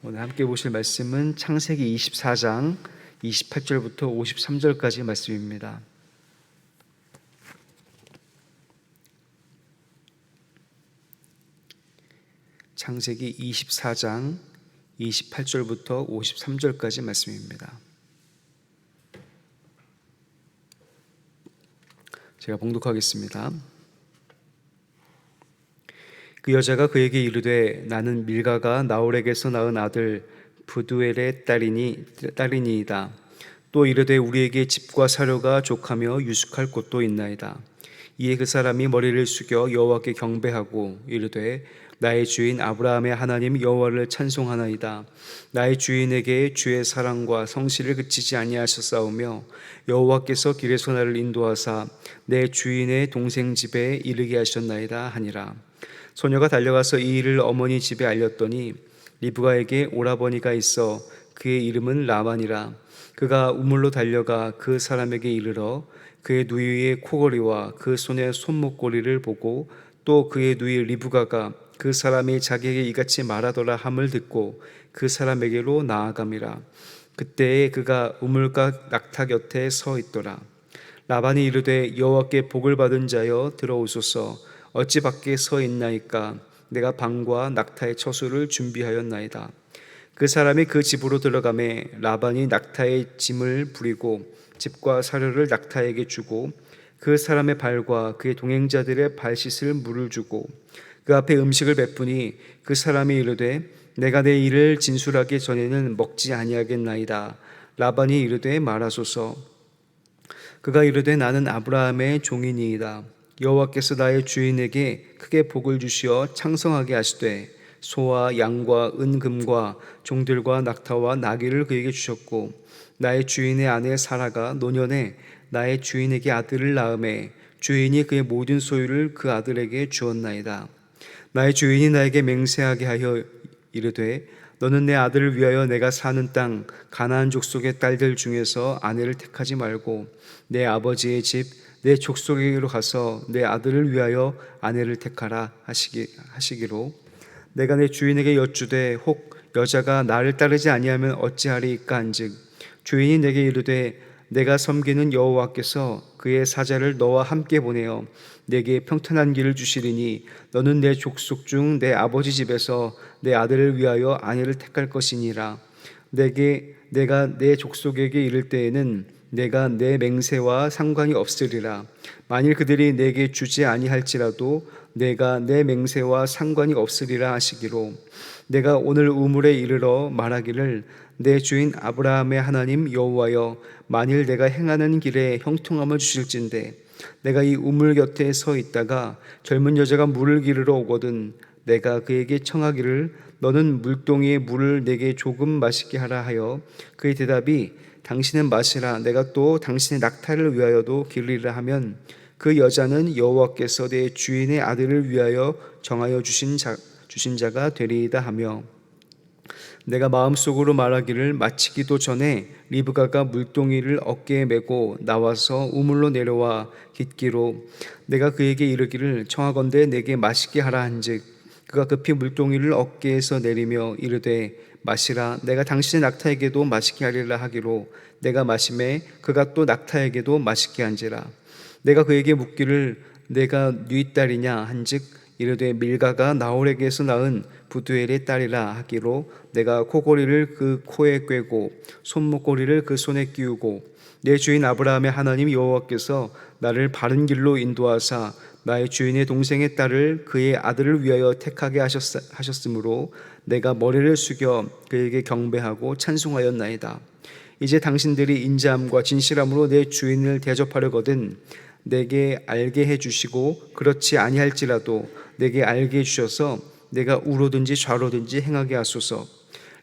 오늘 함께 보실 말씀은 창세기 24장 28절부터 53절까지 말씀입니다. 창세기 24장 28절부터 53절까지 말씀입니다. 제가 봉독하겠습니다. 그 여자가 그에게 이르되 나는 밀가가 나홀에게서 낳은 아들 부두엘의 딸이니이다. 또 이르되 우리에게 집과 사료가 족하며 유숙할 곳도 있나이다. 이에 그 사람이 머리를 숙여 여호와께 경배하고 이르되 나의 주인 아브라함의 하나님 여호와를 찬송하나이다. 나의 주인에게 주의 사랑과 성실을 그치지 아니하셨사오며 여호와께서 길에서 나를 인도하사 내 주인의 동생 집에 이르게 하셨나이다 하니라. 소녀가 달려가서 이 일을 어머니 집에 알렸더니 리브가에게 오라버니가 있어 그의 이름은 라반이라. 그가 우물로 달려가 그 사람에게 이르러 그의 누이의 코걸이와 그 손의 손목걸이를 보고 또 그의 누이 리브가가 그 사람이 자기에게 이같이 말하더라 함을 듣고 그 사람에게로 나아감이라. 그때에 그가 우물가 낙타 곁에 서 있더라. 라반이 이르되 여호와께 복을 받은 자여 들어오소서. 어찌 밖에 서 있나이까? 내가 방과 낙타의 처수를 준비하였나이다. 그 사람이 그 집으로 들어가매 라반이 낙타의 짐을 부리고 집과 사료를 낙타에게 주고 그 사람의 발과 그의 동행자들의 발 씻을 물을 주고 그 앞에 음식을 베푸니 그 사람이 이르되 내가 내 일을 진술하기 전에는 먹지 아니하겠나이다. 라반이 이르되 말하소서. 그가 이르되 나는 아브라함의 종이니이다. 여호와께서 나의 주인에게 크게 복을 주시어 창성하게 하시되 소와 양과 은금과 종들과 낙타와 나귀를 그에게 주셨고 나의 주인의 아내 사라가 노년에 나의 주인에게 아들을 낳음에 주인이 그의 모든 소유를 그 아들에게 주었나이다. 나의 주인이 나에게 맹세하게 하여 이르되 너는 내 아들을 위하여 내가 사는 땅 가나안 족속의 딸들 중에서 아내를 택하지 말고 내 아버지의 집 내 족속에게로 가서 내 아들을 위하여 아내를 택하라 하시기로 내가 내 주인에게 여쭈되 혹 여자가 나를 따르지 아니하면 어찌하리이까 한즉 주인이 내게 이르되 내가 섬기는 여호와께서 그의 사자를 너와 함께 보내어 내게 평탄한 길을 주시리니 너는 내 족속 중 내 아버지 집에서 내 아들을 위하여 아내를 택할 것이니라. 내가 내 족속에게 이를 때에는 내가 내 맹세와 상관이 없으리라. 만일 그들이 내게 주지 아니할지라도 내가 내 맹세와 상관이 없으리라 하시기로 내가 오늘 우물에 이르러 말하기를 내 주인 아브라함의 하나님 여호와여 만일 내가 행하는 길에 형통함을 주실진대 내가 이 우물 곁에 서 있다가 젊은 여자가 물을 기르러 오거든 내가 그에게 청하기를 너는 물동이의 물을 내게 조금 마시게 하라 하여 그의 대답이 당신은 마시라 내가 또 당신의 낙타를 위하여도 기르리라 하면 그 여자는 여호와께서 내 주인의 아들을 위하여 정하여 주신 자가 되리이다 하며 내가 마음속으로 말하기를 마치기도 전에 리브가가 물동이를 어깨에 메고 나와서 우물로 내려와 깃기로 내가 그에게 이르기를 청하건대 내게 마시게 하라 한즉 그가 급히 물동이를 어깨에서 내리며 이르되 마시라 내가 당신의 낙타에게도 마시게 하리라 하기로 내가 마시매 그가 또 낙타에게도 마시게 한지라. 내가 그에게 묻기를 내가 네 딸이냐 한즉 이르되 밀가가 나홀에게서 낳은 부두엘의 딸이라 하기로 내가 코고리를 그 코에 꿰고 손목고리를 그 손에 끼우고 내 주인 아브라함의 하나님 여호와께서 나를 바른 길로 인도하사 나의 주인의 동생의 딸을 그의 아들을 위하여 택하게 하셨으므로 내가 머리를 숙여 그에게 경배하고 찬송하였나이다. 이제 당신들이 인자함과 진실함으로 내 주인을 대접하려거든 내게 알게 해주시고 그렇지 아니할지라도 내게 알게 해주셔서 내가 우로든지 좌로든지 행하게 하소서.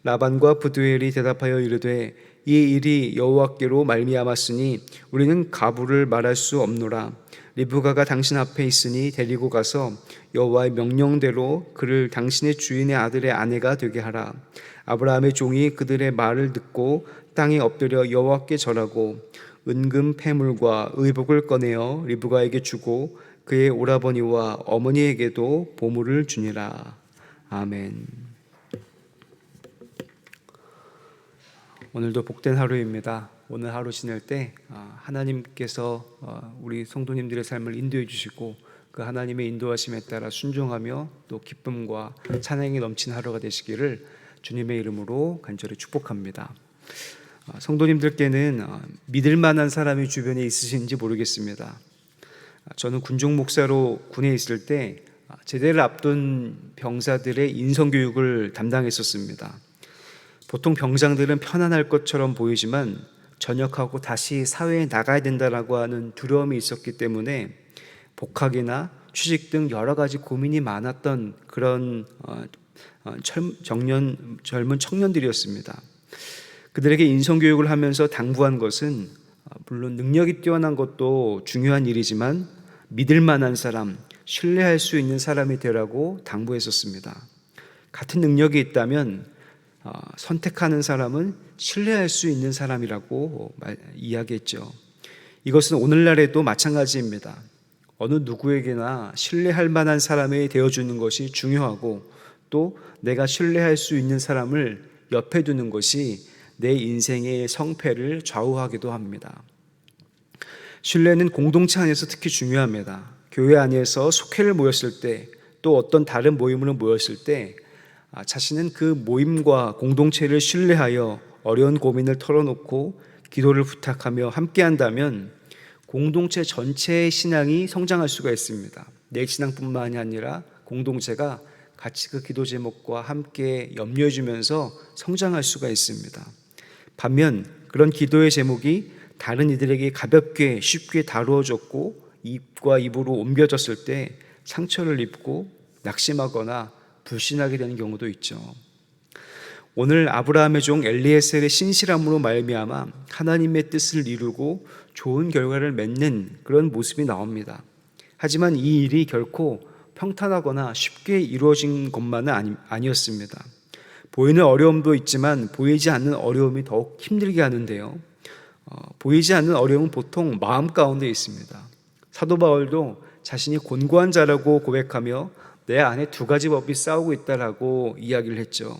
라반과 부두엘이 대답하여 이르되 이 일이 여호와께로 말미암았으니 우리는 가부를 말할 수 없노라. 리브가가 당신 앞에 있으니 데리고 가서 여호와의 명령대로 그를 당신의 주인의 아들의 아내가 되게 하라. 아브라함의 종이 그들의 말을 듣고 땅에 엎드려 여호와께 절하고 은금 패물과 의복을 꺼내어 리브가에게 주고 그의 오라버니와 어머니에게도 보물을 주니라. 아멘. 오늘도 복된 하루입니다. 오늘 하루 지낼 때 하나님께서 우리 성도님들의 삶을 인도해 주시고 그 하나님의 인도하심에 따라 순종하며 또 기쁨과 찬양이 넘친 하루가 되시기를 주님의 이름으로 간절히 축복합니다. 성도님들께는 믿을 만한 사람이 주변에 있으신지 모르겠습니다. 저는 군종 목사로 군에 있을 때 제대를 앞둔 병사들의 인성교육을 담당했었습니다. 보통 병장들은 편안할 것처럼 보이지만 전역하고 다시 사회에 나가야 된다라고 하는 두려움이 있었기 때문에 복학이나 취직 등 여러 가지 고민이 많았던 그런 젊은 청년들이었습니다. 그들에게 인성교육을 하면서 당부한 것은 물론 능력이 뛰어난 것도 중요한 일이지만 믿을 만한 사람, 신뢰할 수 있는 사람이 되라고 당부했었습니다. 같은 능력이 있다면 선택하는 사람은 신뢰할 수 있는 사람이라고 이야기했죠. 이것은 오늘날에도 마찬가지입니다. 어느 누구에게나 신뢰할 만한 사람이 되어주는 것이 중요하고 또 내가 신뢰할 수 있는 사람을 옆에 두는 것이 내 인생의 성패를 좌우하기도 합니다. 신뢰는 공동체 안에서 특히 중요합니다. 교회 안에서 속회를 모였을 때 또 어떤 다른 모임으로 모였을 때 자신은 그 모임과 공동체를 신뢰하여 어려운 고민을 털어놓고 기도를 부탁하며 함께한다면 공동체 전체의 신앙이 성장할 수가 있습니다. 내 신앙뿐만이 아니라 공동체가 같이 그 기도 제목과 함께 염려해 주면서 성장할 수가 있습니다. 반면 그런 기도의 제목이 다른 이들에게 가볍게 쉽게 다루어졌고 입과 입으로 옮겨졌을 때 상처를 입고 낙심하거나 불신하게 되는 경우도 있죠. 오늘 아브라함의 종 엘리에셀의 신실함으로 말미암아 하나님의 뜻을 이루고 좋은 결과를 맺는 그런 모습이 나옵니다. 하지만 이 일이 결코 평탄하거나 쉽게 이루어진 것만은 아니었습니다. 보이는 어려움도 있지만 보이지 않는 어려움이 더욱 힘들게 하는데요. 보이지 않는 어려움은 보통 마음 가운데 있습니다. 사도 바울도 자신이 곤고한 자라고 고백하며 내 안에 두 가지 법이 싸우고 있다라고 이야기를 했죠.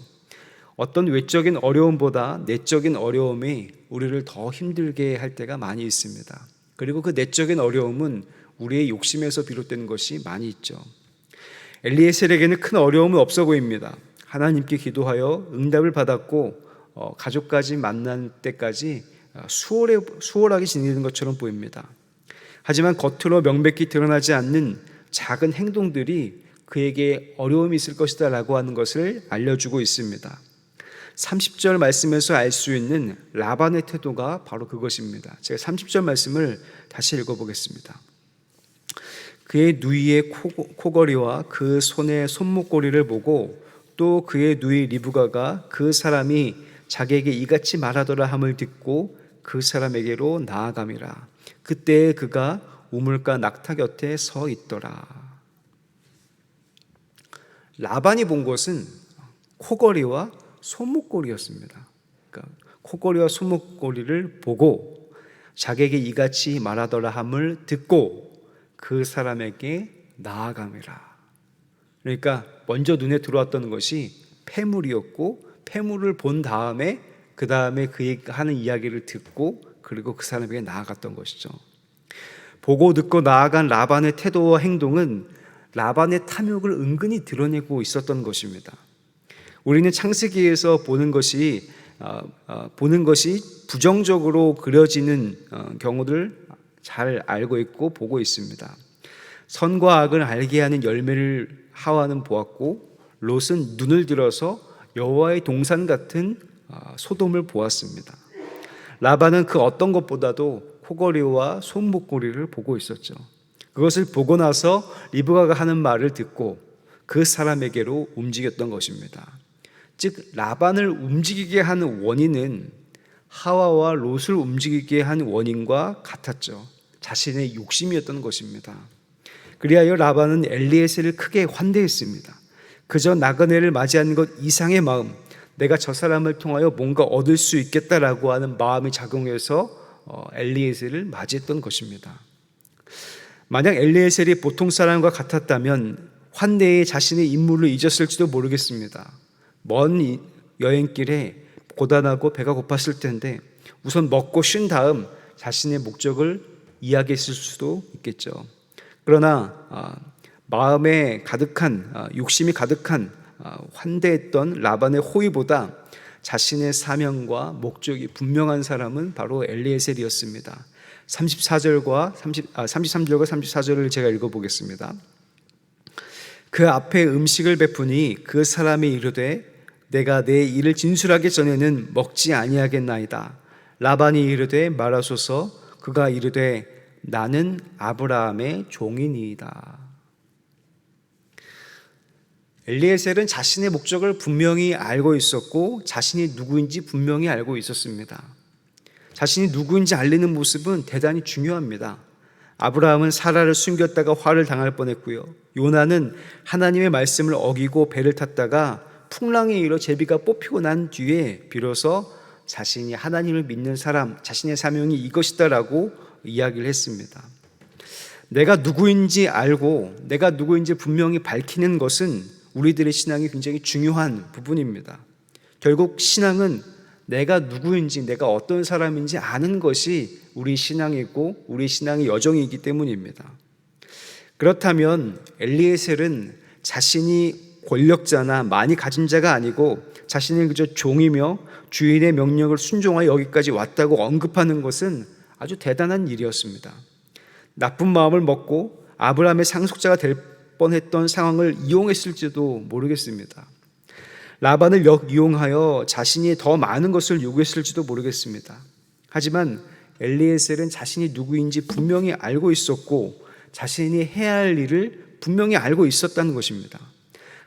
어떤 외적인 어려움보다 내적인 어려움이 우리를 더 힘들게 할 때가 많이 있습니다. 그리고 그 내적인 어려움은 우리의 욕심에서 비롯된 것이 많이 있죠. 엘리에셀에게는 큰 어려움은 없어 보입니다. 하나님께 기도하여 응답을 받았고 가족까지 만난 때까지 수월하게 지내는 것처럼 보입니다. 하지만 겉으로 명백히 드러나지 않는 작은 행동들이 그에게 어려움이 있을 것이다 라고 하는 것을 알려주고 있습니다. 30절 말씀에서 알 수 있는 라반의 태도가 바로 그것입니다. 제가 30절 말씀을 다시 읽어보겠습니다. 그의 누이의 코걸이와 그 손의 손목걸이를 보고 또 그의 누이 리브가가 그 사람이 자기에게 이같이 말하더라 함을 듣고 그 사람에게로 나아감이라. 그때 그가 우물가 낙타 곁에 서 있더라. 라반이 본 것은 코걸이와 손목걸이였습니다. 그러니까 코걸이와 손목걸이를 보고 자기에게 이같이 말하더라 함을 듣고 그 사람에게 나아감이라. 그러니까 먼저 눈에 들어왔던 것이 폐물이었고 폐물을 본 다음에 그 다음에 그가 하는 이야기를 듣고 그리고 그 사람에게 나아갔던 것이죠. 보고 듣고 나아간 라반의 태도와 행동은 라반의 탐욕을 은근히 드러내고 있었던 것입니다. 우리는 창세기에서 보는 것이 부정적으로 그려지는 경우를 잘 알고 있고 보고 있습니다. 선과 악을 알게 하는 열매를 하와는 보았고 롯은 눈을 들어서 여호와의 동산 같은 소돔을 보았습니다. 라반은 그 어떤 것보다도 코걸이와 손목걸이를 보고 있었죠. 그것을 보고 나서 리브가가 하는 말을 듣고 그 사람에게로 움직였던 것입니다. 즉 라반을 움직이게 하는 원인은 하와와 롯을 움직이게 한 원인과 같았죠. 자신의 욕심이었던 것입니다. 그리하여 라반은 엘리에셀을 크게 환대했습니다. 그저 나그네를 맞이하는 것 이상의 마음, 내가 저 사람을 통하여 뭔가 얻을 수 있겠다라고 하는 마음이 작용해서 엘리에셀을 맞이했던 것입니다. 만약 엘리에셀이 보통 사람과 같았다면 환대에 자신의 임무를 잊었을지도 모르겠습니다. 먼 여행길에 고단하고 배가 고팠을 텐데 우선 먹고 쉰 다음 자신의 목적을 이야기했을 수도 있겠죠. 그러나 마음에 가득한 욕심이 가득한 환대했던 라반의 호의보다 자신의 사명과 목적이 분명한 사람은 바로 엘리에셀이었습니다. 33절과 34절을 제가 읽어보겠습니다. 그 앞에 음식을 베푸니 그 사람이 이르되 내가 내 일을 진술하기 전에는 먹지 아니하겠나이다. 라반이 이르되 말하소서. 그가 이르되 나는 아브라함의 종이니이다. 엘리에셀은 자신의 목적을 분명히 알고 있었고 자신이 누구인지 분명히 알고 있었습니다. 자신이 누구인지 알리는 모습은 대단히 중요합니다. 아브라함은 사라를 숨겼다가 화를 당할 뻔했고요. 요나는 하나님의 말씀을 어기고 배를 탔다가 풍랑에 일어 제비가 뽑히고 난 뒤에 비로소 자신이 하나님을 믿는 사람, 자신의 사명이 이것이다라고 이야기를 했습니다. 내가 누구인지 알고 내가 누구인지 분명히 밝히는 것은 우리들의 신앙이 굉장히 중요한 부분입니다. 결국 신앙은 내가 누구인지 내가 어떤 사람인지 아는 것이 우리 신앙이고 우리 신앙의 여정이기 때문입니다. 그렇다면 엘리에셀은 자신이 권력자나 많이 가진 자가 아니고 자신이 그저 종이며 주인의 명령을 순종하여 여기까지 왔다고 언급하는 것은 아주 대단한 일이었습니다. 나쁜 마음을 먹고 아브라함의 상속자가 될 뻔했던 상황을 이용했을지도 모르겠습니다. 라반을 역이용하여 자신이 더 많은 것을 요구했을지도 모르겠습니다. 하지만 엘리에셀은 자신이 누구인지 분명히 알고 있었고 자신이 해야 할 일을 분명히 알고 있었다는 것입니다.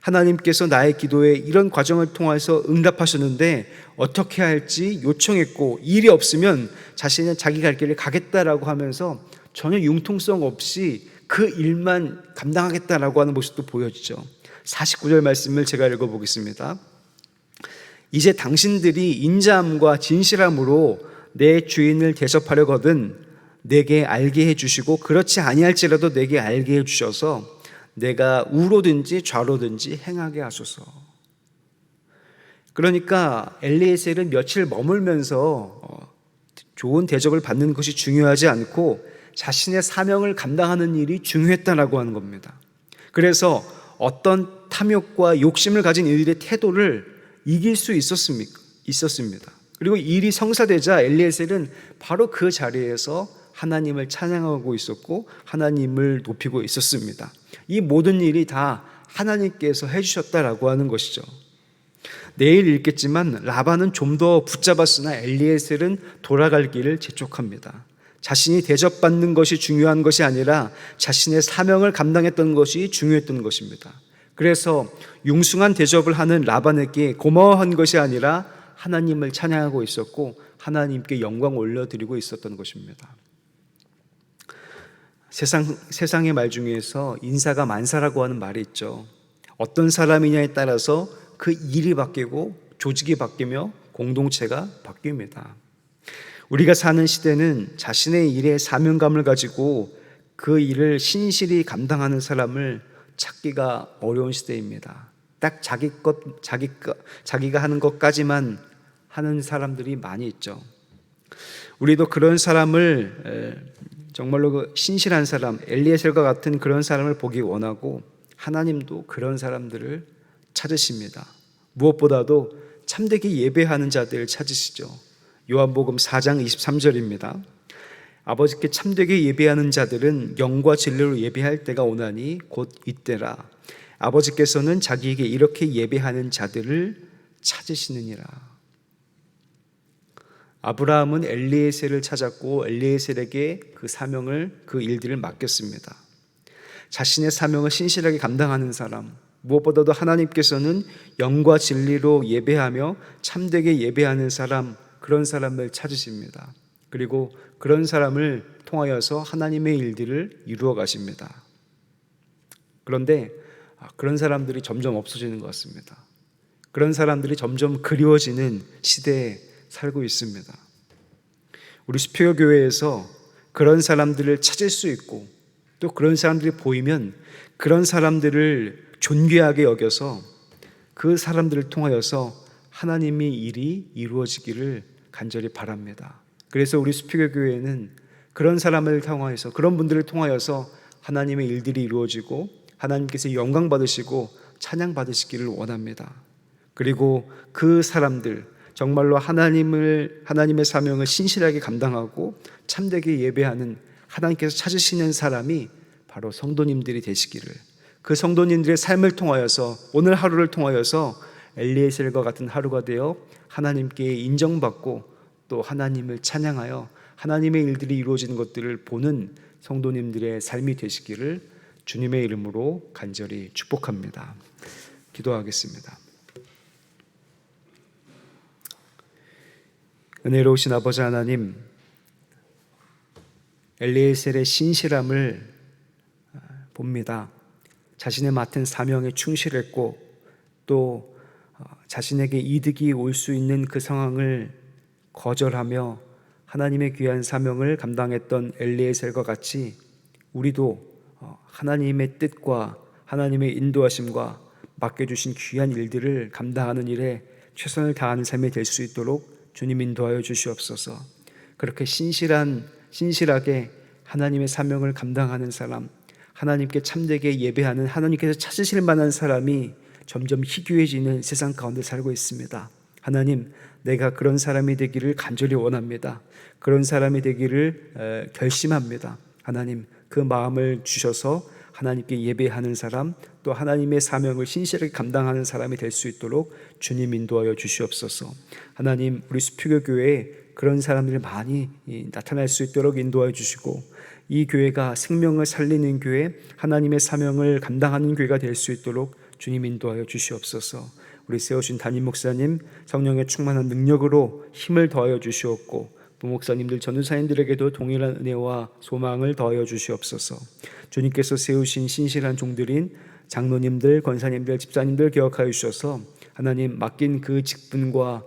하나님께서 나의 기도에 이런 과정을 통해서 응답하셨는데 어떻게 할지 요청했고 일이 없으면 자신은 자기 갈 길을 가겠다라고 하면서 전혀 융통성 없이 그 일만 감당하겠다라고 하는 모습도 보여지죠. 49절 말씀을 제가 읽어보겠습니다. 이제 당신들이 인자함과 진실함으로 내 주인을 대접하려거든 내게 알게 해주시고 그렇지 아니할지라도 내게 알게 해주셔서 내가 우로든지 좌로든지 행하게 하소서. 그러니까 엘리에셀은 며칠 머물면서 좋은 대접을 받는 것이 중요하지 않고 자신의 사명을 감당하는 일이 중요했다라고 하는 겁니다. 그래서 어떤 탐욕과 욕심을 가진 이들의 태도를 이길 수 있었습니다. 그리고 일이 성사되자 엘리에셀은 바로 그 자리에서 하나님을 찬양하고 있었고 하나님을 높이고 있었습니다. 이 모든 일이 다 하나님께서 해주셨다라고 하는 것이죠. 내일 읽겠지만 라반은 좀 더 붙잡았으나 엘리에셀은 돌아갈 길을 재촉합니다. 자신이 대접받는 것이 중요한 것이 아니라 자신의 사명을 감당했던 것이 중요했던 것입니다. 그래서 융숭한 대접을 하는 라반에게 고마워한 것이 아니라 하나님을 찬양하고 있었고 하나님께 영광 올려드리고 있었던 것입니다. 세상의 말 중에서 인사가 만사라고 하는 말이 있죠. 어떤 사람이냐에 따라서 그 일이 바뀌고 조직이 바뀌며 공동체가 바뀝니다. 우리가 사는 시대는 자신의 일에 사명감을 가지고 그 일을 신실히 감당하는 사람을 찾기가 어려운 시대입니다. 딱 자기가 하는 것까지만 하는 사람들이 많이 있죠. 우리도 그런 사람을 정말로 신실한 사람, 엘리에셀과 같은 그런 사람을 보기 원하고 하나님도 그런 사람들을 찾으십니다. 무엇보다도 참되게 예배하는 자들을 찾으시죠. 요한복음 4장 23절입니다. 아버지께 참되게 예배하는 자들은 영과 진리로 예배할 때가 오나니 곧 이때라. 아버지께서는 자기에게 이렇게 예배하는 자들을 찾으시느니라. 아브라함은 엘리에셀을 찾았고 엘리에셀에게 그 사명을, 그 일들을 맡겼습니다. 자신의 사명을 신실하게 감당하는 사람, 무엇보다도 하나님께서는 영과 진리로 예배하며 참되게 예배하는 사람, 그런 사람을 찾으십니다. 그리고 그런 사람을 통하여서 하나님의 일들을 이루어 가십니다. 그런데 그런 사람들이 점점 없어지는 것 같습니다. 그런 사람들이 점점 그리워지는 시대에 살고 있습니다. 우리 수표교회에서 그런 사람들을 찾을 수 있고 또 그런 사람들이 보이면 그런 사람들을 존귀하게 여겨서 그 사람들을 통하여서 하나님의 일이 이루어지기를 간절히 바랍니다. 그래서 우리 수피교 교회는 그런 사람을 통하여서, 그런 분들을 통하여서 하나님의 일들이 이루어지고 하나님께서 영광 받으시고 찬양 받으시기를 원합니다. 그리고 그 사람들, 정말로 하나님의 사명을 신실하게 감당하고 참되게 예배하는 하나님께서 찾으시는 사람이 바로 성도님들이 되시기를, 그 성도님들의 삶을 통하여서, 오늘 하루를 통하여서 엘리에셀과 같은 하루가 되어 하나님께 인정받고 또 하나님을 찬양하여 하나님의 일들이 이루어지는 것들을 보는 성도님들의 삶이 되시기를 주님의 이름으로 간절히 축복합니다. 기도하겠습니다. 은혜로우신 아버지 하나님, 엘리에셀의 신실함을 봅니다. 자신의 맡은 사명에 충실했고 또 자신에게 이득이 올 수 있는 그 상황을 거절하며 하나님의 귀한 사명을 감당했던 엘리에셀과 같이 우리도 하나님의 뜻과 하나님의 인도하심과 맡겨주신 귀한 일들을 감당하는 일에 최선을 다하는 삶이 될 수 있도록 주님 인도하여 주시옵소서. 그렇게 신실하게 하나님의 사명을 감당하는 사람, 하나님께 참되게 예배하는, 하나님께서 찾으실 만한 사람이 점점 희귀해지는 세상 가운데 살고 있습니다. 하나님, 내가 그런 사람이 되기를 간절히 원합니다. 그런 사람이 되기를 결심합니다. 하나님, 그 마음을 주셔서 하나님께 예배하는 사람, 또 하나님의 사명을 신실하게 감당하는 사람이 될 수 있도록 주님 인도하여 주시옵소서. 하나님, 우리 수피교 교회에 그런 사람들이 많이 나타날 수 있도록 인도하여 주시고, 이 교회가 생명을 살리는 교회, 하나님의 사명을 감당하는 교회가 될 수 있도록 주님 인도하여 주시옵소서. 우리 세우신 담임 목사님 성령의 충만한 능력으로 힘을 더하여 주시옵고, 부목사님들, 전도사님들에게도 동일한 은혜와 소망을 더하여 주시옵소서. 주님께서 세우신 신실한 종들인 장로님들, 권사님들, 집사님들 기억하여 주셔서 하나님 맡긴 그 직분과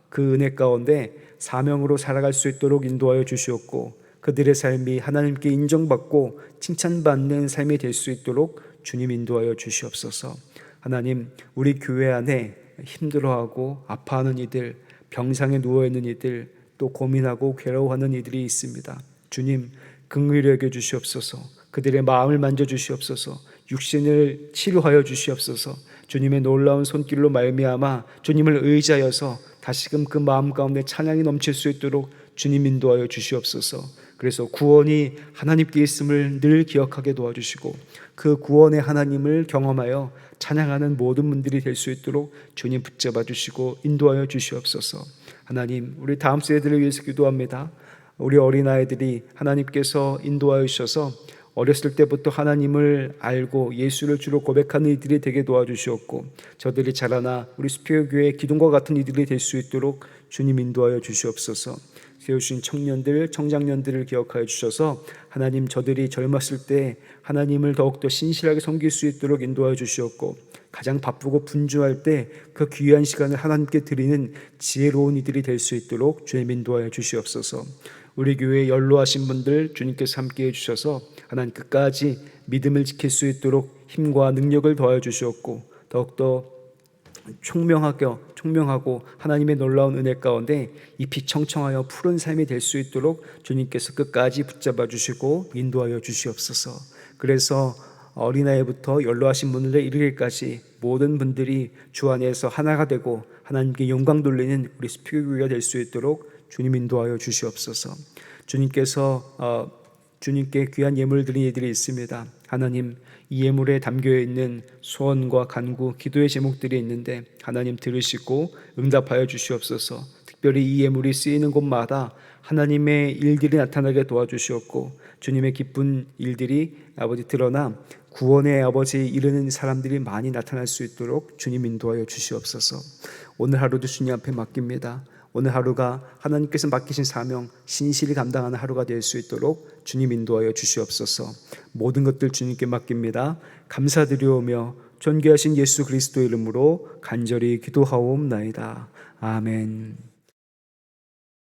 그 은혜 가운데 사명으로 살아갈 수 있도록 인도하여 주시옵고, 그들의 삶이 하나님께 인정받고 칭찬받는 삶이 될 수 있도록 주님 인도하여 주시옵소서. 하나님, 우리 교회 안에 힘들어하고 아파하는 이들, 병상에 누워있는 이들, 또 고민하고 괴로워하는 이들이 있습니다. 주님, 긍휼히 여겨 주시옵소서. 그들의 마음을 만져주시옵소서. 육신을 치료하여 주시옵소서. 주님의 놀라운 손길로 말미암아 주님을 의지하여서 다시금 그 마음 가운데 찬양이 넘칠 수 있도록 주님 인도하여 주시옵소서. 그래서 구원이 하나님께 있음을 늘 기억하게 도와주시고, 그 구원의 하나님을 경험하여 찬양하는 모든 분들이 될 수 있도록 주님 붙잡아 주시고 인도하여 주시옵소서. 하나님, 우리 다음 세대들을 위해서 기도합니다. 우리 어린아이들이 하나님께서 인도하여 주셔서 어렸을 때부터 하나님을 알고 예수를 주로 고백하는 이들이 되게 도와주시옵고, 저들이 자라나 우리 수피교 교회의 기둥과 같은 이들이 될 수 있도록 주님 인도하여 주시옵소서. 세우신 청년들, 청장년들을 기억하여 주셔서 하나님, 저들이 젊었을 때 하나님을 더욱더 신실하게 섬길 수 있도록 인도하여 주시옵고, 가장 바쁘고 분주할 때 그 귀한 시간을 하나님께 드리는 지혜로운 이들이 될 수 있도록 주님 인도하여 주시옵소서. 우리 교회에 연로하신 분들 주님께서 함께해 주셔서 하나님 끝까지 믿음을 지킬 수 있도록 힘과 능력을 더하여 주시옵고, 더욱더 총명하고 하나님의 놀라운 은혜 가운데 잎이 청청하여 푸른 삶이 될 수 있도록 주님께서 끝까지 붙잡아 주시고 인도하여 주시옵소서. 그래서 어린아이부터 연로하신 분들에 이르기까지 모든 분들이 주 안에서 하나가 되고 하나님께 영광 돌리는 우리 수피교 교회가 될 수 있도록 주님 인도하여 주시옵소서. 주님께 귀한 예물 드린 이들이 있습니다. 하나님, 이 예물에 담겨 있는 소원과 간구, 기도의 제목들이 있는데 하나님 들으시고 응답하여 주시옵소서. 특별히 이 예물이 쓰이는 곳마다 하나님의 일들이 나타나게 도와주시옵고, 주님의 기쁜 일들이 아버지 드러나 구원의 아버지 이르는 사람들이 많이 나타날 수 있도록 주님 인도하여 주시옵소서. 오늘 하루도 주님 앞에 맡깁니다. 오늘 하루가 하나님께서 맡기신 사명 신실히 감당하는 하루가 될 수 있도록 주님 인도하여 주시옵소서. 모든 것들 주님께 맡깁니다. 감사드리오며 존귀하신 예수 그리스도 이름으로 간절히 기도하옵나이다. 아멘.